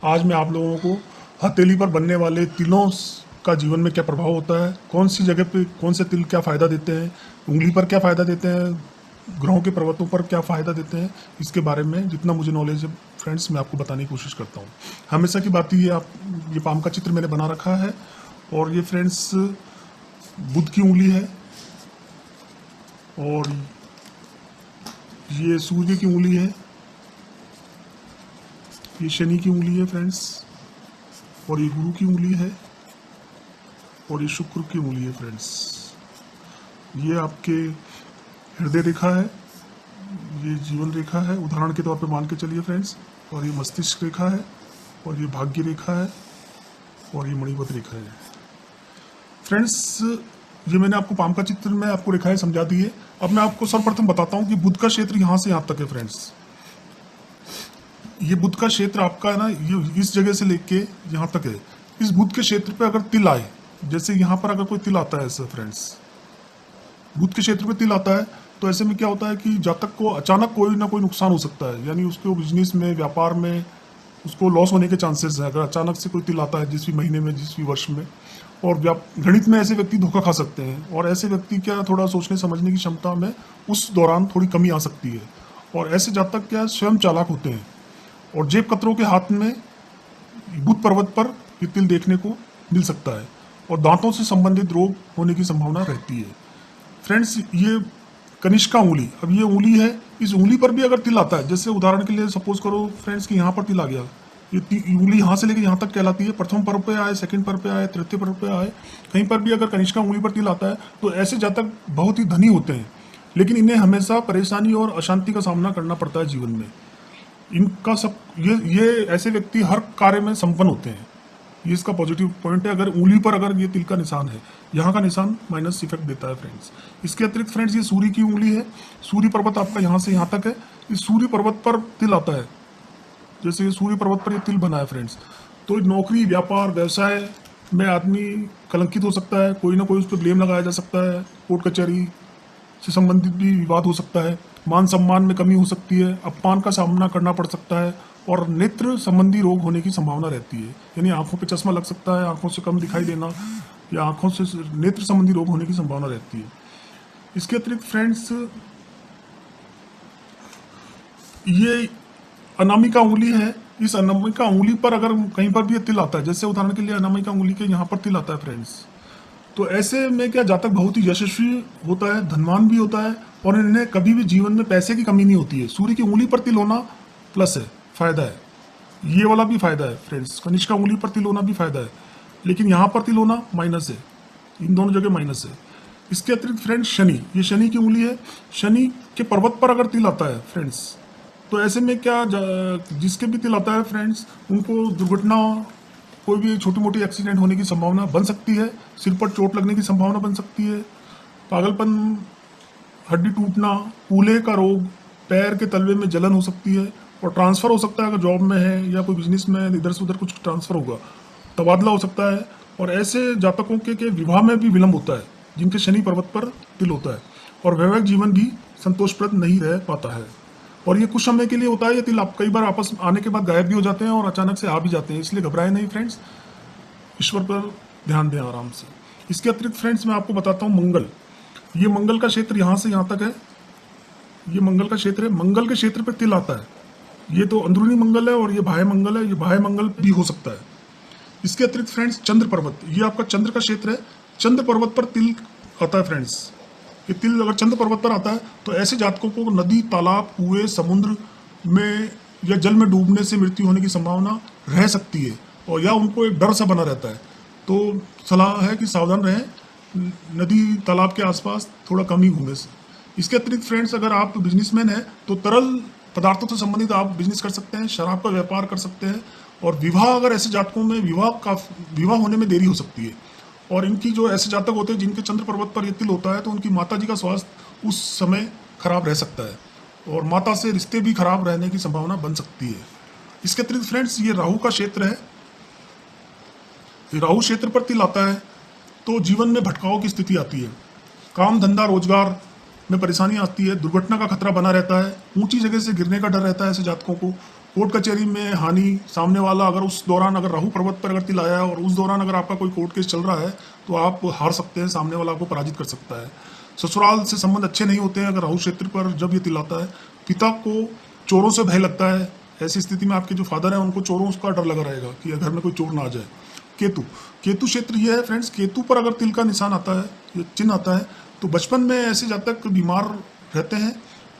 आज मैं आप लोगों को हथेली पर बनने वाले तिलों का जीवन में क्या प्रभाव होता है, कौन सी जगह पे कौन से तिल क्या फ़ायदा देते हैं, उंगली पर क्या फ़ायदा देते हैं, ग्रहों के पर्वतों पर क्या फ़ायदा देते हैं, इसके बारे में जितना मुझे नॉलेज है फ्रेंड्स मैं आपको बताने की कोशिश करता हूँ। हमेशा की बात ये ये पाम का चित्र मैंने बना रखा है और ये फ्रेंड्स बुध की उंगली है और ये सूर्य की उंगली है, ये शनि की उंगली है फ्रेंड्स, और ये गुरु की उंगली है और ये शुक्र की उंगली है फ्रेंड्स। ये आपके हृदय रेखा है, ये जीवन रेखा है उदाहरण के तौर पे मान के चलिए फ्रेंड्स, और ये मस्तिष्क रेखा है और ये भाग्य रेखा है और ये मणिपत रेखा है फ्रेंड्स। ये मैंने आपको पाम का चित्र में आपको रेखाएं समझा दी है। अब मैं आपको सर्वप्रथम बताता हूँ कि बुध का क्षेत्र यहाँ से यहाँ तक है फ्रेंड्स। ये बुध का क्षेत्र आपका है ना, ये इस जगह से लेके यहाँ तक है। इस बुध के क्षेत्र पे अगर तिल आए, जैसे यहाँ पर अगर कोई तिल आता है ऐसा फ्रेंड्स, बुध के क्षेत्र पे तिल आता है तो ऐसे में क्या होता है कि जातक को अचानक कोई ना कोई नुकसान हो सकता है, यानी उसको बिजनेस में व्यापार में उसको लॉस होने के चांसेस हैं अगर अचानक से कोई तिल आता है जिस भी महीने में जिस भी वर्ष में। और गणित में ऐसे व्यक्ति धोखा खा सकते हैं और ऐसे व्यक्ति क्या थोड़ा सोचने समझने की क्षमता में उस दौरान थोड़ी कमी आ सकती है। और ऐसे जातक क्या स्वयं चालाक होते हैं और जेब कतरों के हाथ में बुध पर्वत पर ये तिल देखने को मिल सकता है और दांतों से संबंधित रोग होने की संभावना रहती है फ्रेंड्स। ये कनिष्का उंगली, अब ये उंगली है, इस उंगली पर भी अगर तिल आता है, जैसे उदाहरण के लिए सपोज करो फ्रेंड्स कि यहाँ पर तिल आ गया, ये उंगली यहाँ से लेकर यहाँ तक कहलाती है। प्रथम पर्व पे आए, सेकंड पर्व पे आए, तृतीय पर्व पे आए, कहीं पर भी अगर कनिष्का उंगली पर तिल आता है तो ऐसे जातक बहुत ही धनी होते हैं, लेकिन इन्हें हमेशा परेशानी और अशांति का सामना करना पड़ता है जीवन में। इनका सब ये ऐसे व्यक्ति हर कार्य में संपन्न होते हैं, ये इसका पॉजिटिव पॉइंट है। अगर उंगली पर अगर ये तिल का निशान है, यहाँ का निशान माइनस इफेक्ट देता है फ्रेंड्स। इसके अतिरिक्त फ्रेंड्स ये सूर्य की उंगली है, सूर्य पर्वत आपका यहाँ से यहाँ तक है। इस सूर्य पर्वत पर तिल आता है, जैसे सूर्य पर्वत पर ये तिल बना है फ्रेंड्स, तो नौकरी व्यापार व्यवसाय में आदमी कलंकित हो सकता है, कोई ना कोई उस पर ब्लेम लगाया जा सकता है, कोर्ट कचहरी से संबंधित भी विवाद हो सकता है, मान सम्मान में कमी हो सकती है, अपमान का सामना करना पड़ सकता है और नेत्र संबंधी रोग होने की संभावना रहती है, यानी आंखों पे चश्मा लग सकता है, आंखों से कम दिखाई देना या आंखों से नेत्र संबंधी रोग होने की संभावना रहती है। इसके अतिरिक्त फ्रेंड्स ये अनामिका उंगली है, इस अनामिका उंगली पर अगर कहीं पर भी तिल आता है, जैसे उदाहरण के लिए अनामिका उंगली के यहाँ पर तिल आता है फ्रेंड्स, तो ऐसे में क्या जातक बहुत ही यशस्वी होता है, धनवान भी होता है और इन्हें कभी भी जीवन में पैसे की कमी नहीं होती है। सूर्य की उंगली पर तिल होना प्लस है, फायदा है, ये वाला भी फायदा है फ्रेंड्स, कनिष्का उंगली पर तिल होना भी फायदा है, लेकिन यहाँ पर तिल होना माइनस है, इन दोनों जगह माइनस है। इसके अतिरिक्त फ्रेंड्स शनि, ये शनि की उंगली है, शनि के पर्वत पर अगर तिल आता है फ्रेंड्स, तो ऐसे में क्या जिसके भी तिल आता है फ्रेंड्स उनको दुर्घटना, कोई भी छोटी मोटी एक्सीडेंट होने की संभावना बन सकती है, सिर पर चोट लगने की संभावना बन सकती है, पागलपन, हड्डी टूटना, कूल्हे का रोग, पैर के तलवे में जलन हो सकती है और ट्रांसफ़र हो सकता है अगर जॉब में है या कोई बिजनेस में इधर से उधर कुछ ट्रांसफ़र होगा, तबादला हो सकता है। और ऐसे जातकों के विवाह में भी विलम्ब होता है जिनके शनि पर्वत पर तिल होता है और वैवाहिक जीवन भी संतोषप्रद नहीं रह पाता है और ये कुछ समय के लिए होता है। ये तिल आप कई बार आपस आने के बाद गायब भी हो जाते हैं और अचानक से आ भी जाते हैं, इसलिए घबराए नहीं फ्रेंड्स, ईश्वर पर ध्यान दें आराम से। इसके अतिरिक्त फ्रेंड्स मैं आपको बताता हूँ मंगल, ये मंगल का क्षेत्र यहाँ से यहाँ तक है, ये मंगल का क्षेत्र है, मंगल के क्षेत्र पर तिल आता है, ये तो अंदरूनी मंगल है और ये बाह्य मंगल है, ये बाह्य मंगल भी हो सकता है। इसके अतिरिक्त फ्रेंड्स चंद्र पर्वत, ये आपका चंद्र का क्षेत्र है, चंद्र पर्वत पर तिल आता है फ्रेंड्स। ये तिल अगर चंद्र पर्वत पर आता है तो ऐसे जातकों को नदी, तालाब, कुएं, समुद्र में या जल में डूबने से मृत्यु होने की संभावना रह सकती है और या उनको एक डर सा बना रहता है, तो सलाह है कि सावधान रहें, नदी तालाब के आसपास थोड़ा कम ही घूमे से। इसके अतिरिक्त फ्रेंड्स अगर आप बिजनेसमैन हैं तो तरल पदार्थों से संबंधित आप बिजनेस कर सकते हैं, शराब का व्यापार कर सकते हैं और विवाह, अगर ऐसे जातकों में विवाह होने में देरी हो सकती है और इनकी जो ऐसे जातक होते हैं जिनके चंद्र पर्वत पर ये तिल होता है तो उनकी माता जी का स्वास्थ्य उस समय खराब रह सकता है और माता से रिश्ते भी खराब रहने की संभावना बन सकती है। इसके अतिरिक्त फ्रेंड्स ये राहु का क्षेत्र है, राहु क्षेत्र पर तिल आता है तो जीवन में भटकाव की स्थिति आती है, काम धंधा रोजगार में परेशानी आती है, दुर्घटना का खतरा बना रहता है, ऊंची जगह से गिरने का डर रहता है ऐसे जातकों को कोर्ट कचहरी में हानि, सामने वाला अगर उस दौरान अगर राहु पर्वत पर अगर तिल आया है और उस दौरान अगर आपका कोई कोर्ट केस चल रहा है तो आप हार सकते हैं, सामने वाला आपको पराजित कर सकता है। ससुराल से संबंध अच्छे नहीं होते हैं अगर राहु क्षेत्र पर जब ये तिल आता है। पिता को चोरों से भय लगता है, ऐसी स्थिति में आपके जो फादर हैं उनको चोरों का डर लगा रहेगा कि घर में कोई चोर ना आ जाए। केतु, केतु क्षेत्र ये है फ्रेंड्स, केतु पर अगर तिल का निशान आता है, ये चिन्ह आता है, तो बचपन में ऐसे जातक बीमार रहते हैं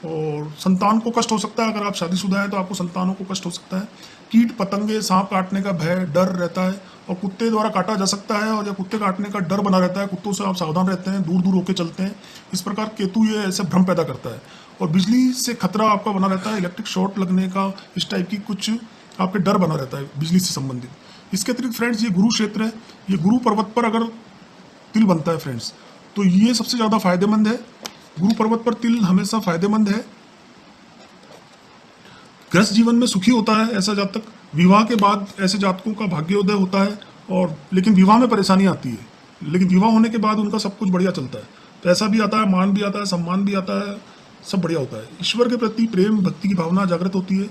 और संतान को कष्ट हो सकता है। अगर आप शादीशुदा हैं तो आपको संतानों को कष्ट हो सकता है। कीट पतंगे, सांप काटने का भय, डर रहता है और कुत्ते द्वारा काटा जा सकता है और या कुत्ते काटने का डर बना रहता है। कुत्तों से आप सावधान रहते हैं, दूर दूर होकर चलते हैं। इस प्रकार केतु ये ऐसे भ्रम पैदा करता है। और बिजली से खतरा आपका बना रहता है, इलेक्ट्रिक शॉर्ट लगने का, इस टाइप की कुछ आपके डर बना रहता है बिजली से संबंधित। इसके अतिरिक्त फ्रेंड्स ये गुरु क्षेत्र है, ये गुरु पर्वत पर अगर तिल बनता है फ्रेंड्स तो ये सबसे ज़्यादा फायदेमंद है। गुरु पर्वत पर तिल हमेशा फायदेमंद है। गृहस्थ जीवन में सुखी होता है ऐसा जातक। विवाह के बाद ऐसे जातकों का भाग्योदय होता है और लेकिन विवाह में परेशानी आती है, लेकिन विवाह होने के बाद उनका सब कुछ बढ़िया चलता है। पैसा भी आता है, मान भी आता है, सम्मान भी आता है, सब बढ़िया होता है। ईश्वर के प्रति प्रेम भक्ति की भावना जागृत होती है।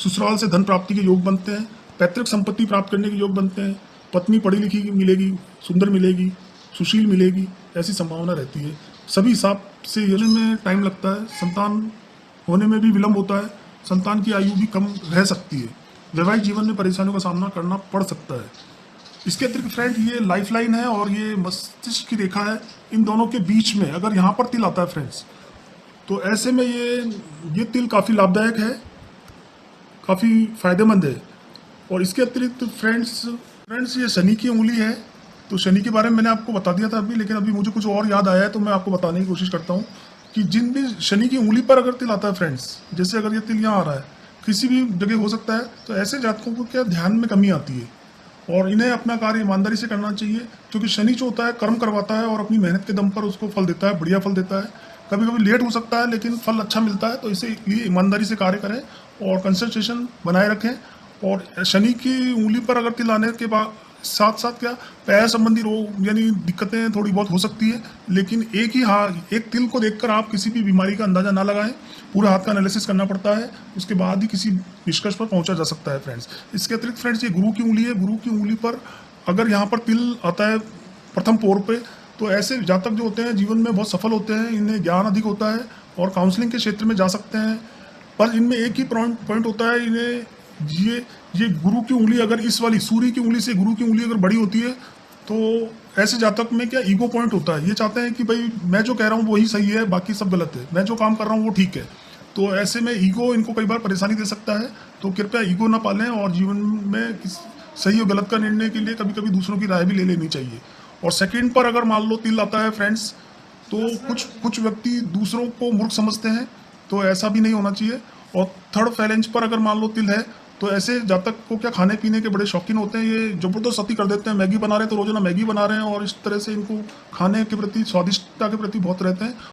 ससुराल से धन प्राप्ति के योग बनते हैं, पैतृक संपत्ति प्राप्त करने के योग बनते हैं। पत्नी पढ़ी लिखी मिलेगी, सुंदर मिलेगी, सुशील मिलेगी, ऐसी संभावना रहती है। सभी हिसाब से योजना में टाइम लगता है, संतान होने में भी विलंब होता है, संतान की आयु भी कम रह सकती है। वैवाहिक जीवन में परेशानियों का सामना करना पड़ सकता है। इसके अतिरिक्त फ्रेंड ये लाइफ लाइन है और ये मस्तिष्क की रेखा है, इन दोनों के बीच में अगर यहाँ पर तिल आता है फ्रेंड्स तो ऐसे में ये तिल काफ़ी लाभदायक है, काफ़ी फायदेमंद है। और इसके अतिरिक्त फ्रेंड्स ये शनि की उंगली है, तो शनि के बारे में मैंने आपको बता दिया था अभी, लेकिन अभी मुझे कुछ और याद आया है तो मैं आपको बताने की कोशिश करता हूँ कि जिन भी शनि की उंगली पर अगर तिल आता है फ्रेंड्स, जैसे अगर ये तिल यहाँ आ रहा है, किसी भी जगह हो सकता है, तो ऐसे जातकों को क्या ध्यान में कमी आती है और इन्हें अपना कार्य ईमानदारी से करना चाहिए, क्योंकि शनि जो होता है कर्म करवाता है और अपनी मेहनत के दम पर उसको फल देता है, बढ़िया फल देता है। कभी कभी लेट हो सकता है लेकिन फल अच्छा मिलता है, तो इसीलिए ईमानदारी से कार्य करें और कंसंट्रेशन बनाए रखें। और शनि की उंगली पर अगर तिल आने के बाद साथ साथ क्या पैर संबंधी रोग यानी दिक्कतें थोड़ी बहुत हो सकती है, लेकिन एक तिल को देखकर आप किसी भी बीमारी का अंदाजा ना लगाएं। पूरे हाथ का एनालिसिस करना पड़ता है, उसके बाद ही किसी निष्कर्ष पर पहुंचा जा सकता है फ्रेंड्स। इसके अतिरिक्त फ्रेंड्स ये गुरु की उंगली है, गुरु की उंगली पर अगर यहाँ पर तिल आता है प्रथम पोर पे, तो ऐसे जातक जो होते हैं जीवन में बहुत सफल होते हैं, इन्हें ज्ञान अधिक होता है और काउंसलिंग के क्षेत्र में जा सकते हैं। पर इनमें एक ही पॉइंट होता है, इन्हें ये गुरु की उंगली अगर इस वाली सूर्य की उंगली से गुरु की उंगली अगर बड़ी होती है तो ऐसे जातक में क्या ईगो पॉइंट होता है। ये चाहते हैं कि भाई मैं जो कह रहा हूँ वही सही है, बाकी सब गलत है, मैं जो काम कर रहा हूँ वो ठीक है। तो ऐसे में ईगो इनको कई बार परेशानी दे सकता है, तो कृपया ईगो ना पालें और जीवन में सही और गलत का निर्णय के लिए कभी कभी दूसरों की राय भी ले लेनी चाहिए। और सेकंड पर अगर मान लो तिल आता है फ्रेंड्स, तो कुछ व्यक्ति दूसरों को मूर्ख समझते हैं, तो ऐसा भी नहीं होना चाहिए। और थर्ड फैलेंज पर अगर मान लो तिल है, तो ऐसे जातक को क्या खाने पीने के बड़े शौकीन होते हैं, ये जबरदस्त अति कर देते हैं। मैगी बना रहे हैं तो रोजाना मैगी बना रहे हैं और इस तरह से इनको खाने के प्रति, स्वादिष्टता के प्रति बहुत रहते हैं।